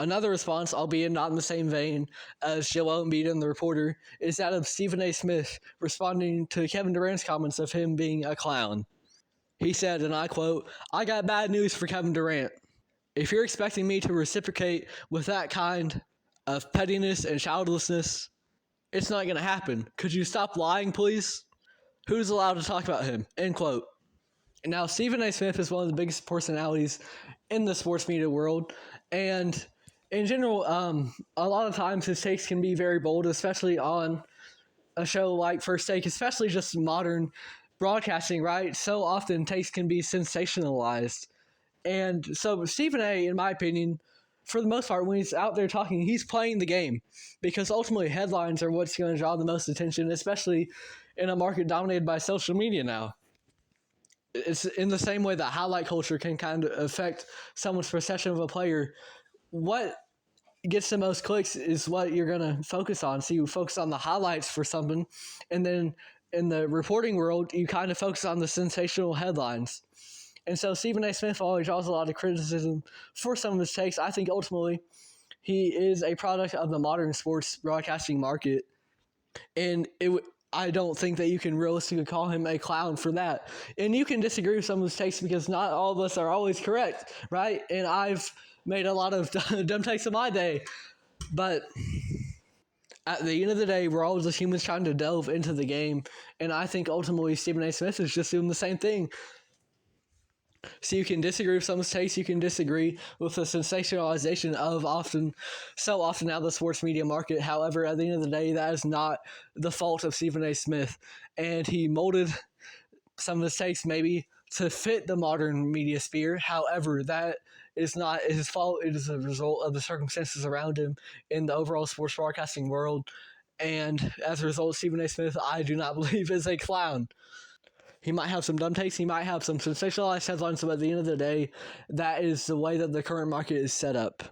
Another response, albeit not in the same vein as Joel Embiid and the reporter, is that of Stephen A. Smith responding to Kevin Durant's comments of him being a clown. He said, and I quote, "I got bad news for Kevin Durant. If you're expecting me to reciprocate with that kind of pettiness and childlessness, it's not going to happen. Could you stop lying, please? Who's allowed to talk about him?" End quote. Now, Stephen A. Smith is one of the biggest personalities in the sports media world, and in general, a lot of times his takes can be very bold, especially on a show like First Take, especially just modern broadcasting, right? So often takes can be sensationalized. And so Stephen A., in my opinion, for the most part, when he's out there talking, he's playing the game, because ultimately headlines are what's going to draw the most attention, especially in a market dominated by social media now. It's in the same way that highlight culture can kind of affect someone's perception of a player. What gets the most clicks is what you're going to focus on. So you focus on the highlights for something, and then in the reporting world, you kind of focus on the sensational headlines. And so Stephen A. Smith always draws a lot of criticism for some of his takes. I think ultimately he is a product of the modern sports broadcasting market, and I don't think that you can realistically call him a clown for that. And you can disagree with some of his takes, because not all of us are always correct, right? And I've made a lot of dumb takes in my day. But at the end of the day, we're all just humans trying to delve into the game. And I think ultimately Stephen A. Smith is just doing the same thing. So you can disagree with some of his takes, you can disagree with the sensationalization of so often now the sports media market. However, at the end of the day, that is not the fault of Stephen A. Smith. And he molded some of his takes maybe to fit the modern media sphere. However, that is not his fault. It is a result of the circumstances around him in the overall sports broadcasting world. And as a result, Stephen A. Smith, I do not believe, is a clown. He might have some dumb takes, he might have some sensationalized headlines, but at the end of the day, that is the way that the current market is set up.